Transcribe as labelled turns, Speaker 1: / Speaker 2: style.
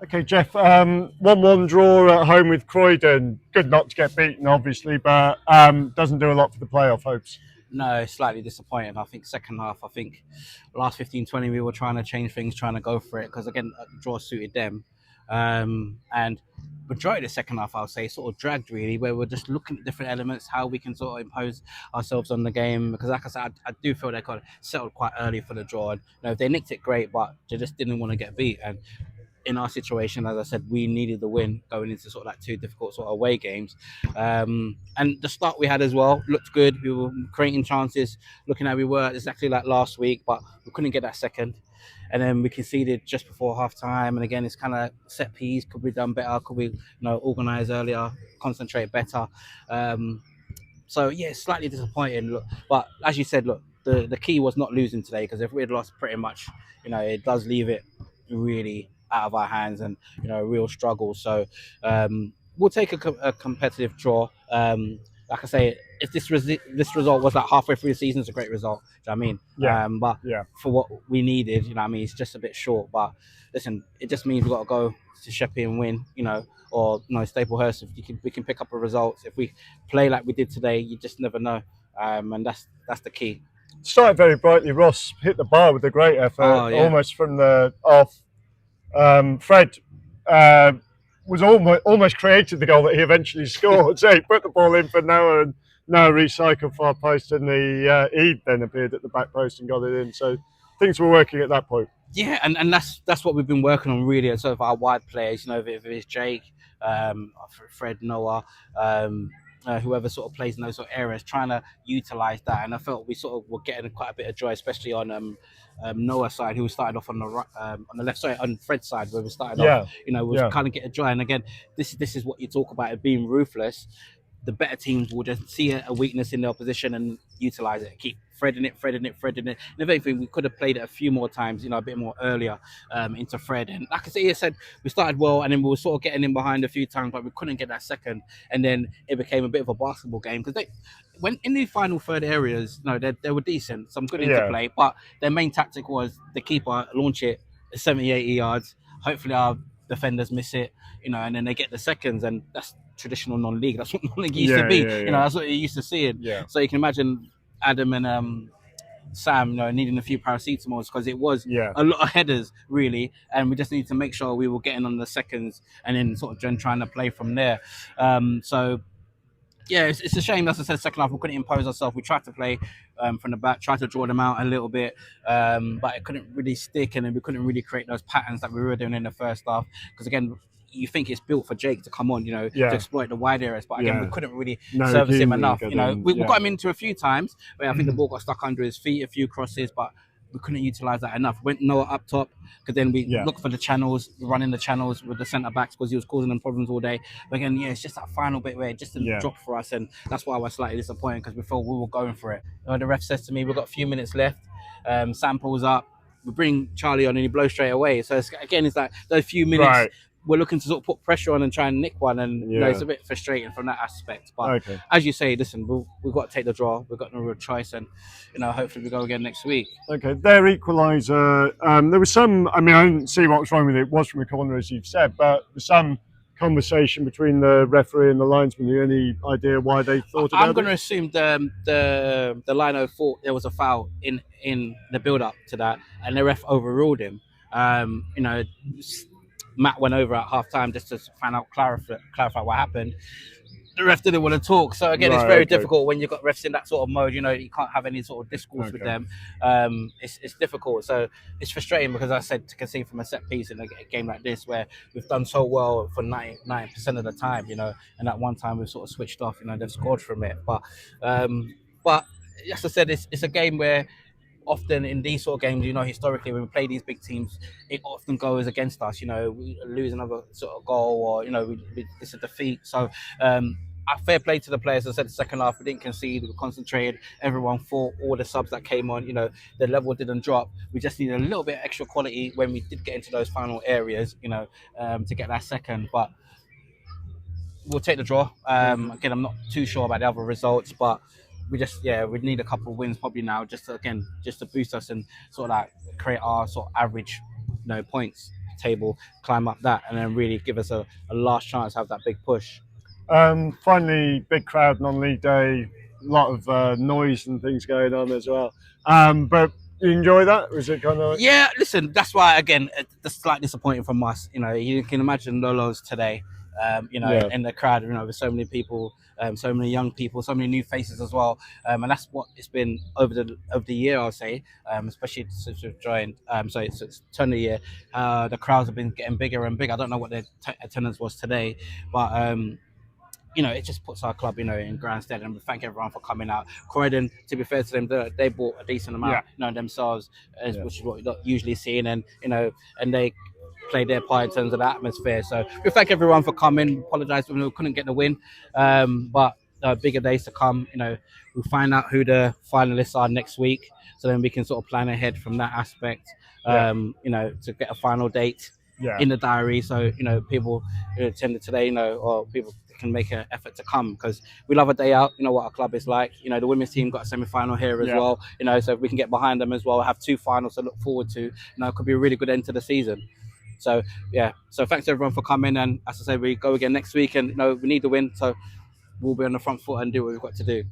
Speaker 1: Okay, Geoff. 1-1 draw at home with Croydon. Good not to get beaten, obviously, but doesn't do a lot for the playoff hopes.
Speaker 2: No, slightly disappointing. I think second half, last 15, 20, we were trying to change things, trying to go for it because, again, the draw suited them. And majority of the second half, I'll say, sort of dragged really, where we're just looking at different elements, how we can sort of impose ourselves on the game. Because, like I said, I do feel they kind of settled quite early for the draw. And, if they nicked it, great, but they just didn't want to get beat. And in our situation, as I said, we needed the win going into sort of like two difficult sort of away games. And the start we had as well looked good. We were creating chances, looking at we were exactly like last week, but we couldn't get that second. And then we conceded just before half time. And again, it's kind of set piece. Could we done better? Could we, organise earlier, concentrate better? So yeah, slightly disappointing. Look, but as you said, look, the key was not losing today because if we had lost, pretty much, it does leave it really out of our hands and a real struggle. So we'll take a competitive draw. Like I say, if this result was like halfway through the season, it's a great result. Do you know what I mean?
Speaker 1: Yeah,
Speaker 2: But
Speaker 1: yeah.
Speaker 2: for what we needed, it's just a bit short. But listen, it just means we've got to go to Sheppey and win, or Staplehurst. If we can pick up a result. If we play like we did today, you just never know. And that's the key.
Speaker 1: Started very brightly. Ross hit the bar with a great effort,
Speaker 2: Oh yeah.
Speaker 1: almost from the off. Fred was almost created the goal that he eventually scored. So he put the ball in for Noah, and Noah recycled far post, and the Ede then appeared at the back post and got it in. So things were working at that point.
Speaker 2: Yeah, and that's what we've been working on really. Sort of our wide players, if it's Jake, Fred, Noah, whoever sort of plays in those sort of areas, trying to utilize that. And I felt we sort of were getting quite a bit of joy, especially on Noah's side, who started off on the right, on the left side, on Fred's side, where we started off. Was kind of getting joy. And again, this is what you talk about, it being ruthless. The better teams will just see a weakness in the opposition and utilize it, keep threading it. And if anything, we could have played it a few more times, a bit more earlier into Fred. And like I said, we started well, and then we were sort of getting in behind a few times, but we couldn't get that second. And then it became a bit of a basketball game because when in the final third areas, they were decent, some good interplay, but their main tactic was the keeper launch it 70, 80 yards. Hopefully our defenders miss it, and then they get the seconds, and that's traditional non-league. That's what non-league used to be. That's what you used to see it.
Speaker 1: Yeah.
Speaker 2: So you can imagine Adam and Sam, needing a few paracetamols because it was a lot of headers really, and we just need to make sure we were getting on the seconds and then sort of trying to play from there. So yeah, it's a shame. As I said, second half we couldn't impose ourselves. We tried to play from the back, tried to draw them out a little bit, but it couldn't really stick, and then we couldn't really create those patterns that we were doing in the first half. Because again, you think it's built for Jake to come on, to exploit the wide areas, but again, we couldn't really service him enough. We got him into a few times where I think the ball got stuck under his feet, a few crosses, but we couldn't utilize that enough. Went Noah up top because then we looked for the channels, running the channels with the centre backs because he was causing them problems all day. But again, it's just that final bit where it just didn't drop for us, and that's why I was slightly disappointed because we thought we were going for it. The ref says to me, "We've got a few minutes left." Sam pulls up, we bring Charlie on, and he blows straight away. So it's like those few minutes. Right. We're looking to sort of put pressure on and try and nick one, and it's a bit frustrating from that aspect. But as you say, listen, we've got to take the draw. We've got no real choice, and hopefully we go again next week.
Speaker 1: Okay, their equaliser. There was some. I didn't see what was wrong with it. It was from a corner, as you've said, but there's some conversation between the referee and the linesman. Any idea why they thought about it?
Speaker 2: I'm going to assume the lino thought there was a foul in the build-up to that, and the ref overruled him. Matt went over at half time just to find out, clarify what happened. The ref didn't want to talk. So again, it's very difficult when you've got refs in that sort of mode. You can't have any sort of discourse with them. It's difficult. So it's frustrating because I said to concede from a set piece in a game like this where we've done so well for 99% of the time, and that one time we've sort of switched off, they've scored from it. But as I said, it's a game where often in these sort of games, historically when we play these big teams, it often goes against us. We lose another sort of goal, or it's a defeat. So fair play to the players. As I said, the second half we didn't concede, we concentrated. Everyone fought. All the subs that came on, the level didn't drop. We just needed a little bit extra quality when we did get into those final areas, to get that second. But we'll take the draw. Again, I'm not too sure about the other results, but we need a couple of wins probably now just to boost us and sort of like create our sort of average points. table, climb up that, and then really give us a last chance to have that big push.
Speaker 1: Finally, big crowd non-league day, a lot of noise and things going on as well. But you enjoy that? Was it kind of like...
Speaker 2: Yeah, listen, that's why again, it's slightly disappointing from us. You know, you can imagine Lolo's today. In the crowd, with so many people, so many young people, so many new faces as well, and that's what it's been over the year, I'll say, especially since we've joined. So it's turned the year. The crowds have been getting bigger and bigger. I don't know what their attendance was today, but it just puts our club, in grand stead. And we thank everyone for coming out. Croydon, to be fair to them, they bought a decent amount, themselves, which is what we're not usually seeing, and they played their part in terms of the atmosphere. So we thank everyone for coming. Apologise when we couldn't get the win, but bigger days to come. We'll find out who the finalists are next week, so then we can sort of plan ahead from that aspect. To get a final date in the diary, so people who attended today, or people can make an effort to come, because we love a day out. You know what our club is like. The women's team got a semi-final here as well. So if we can get behind them as well, have 2 finals to look forward to. It could be a really good end to the season. So thanks everyone for coming, and as I say, we go again next week, and we need the win, so we'll be on the front foot and do what we've got to do.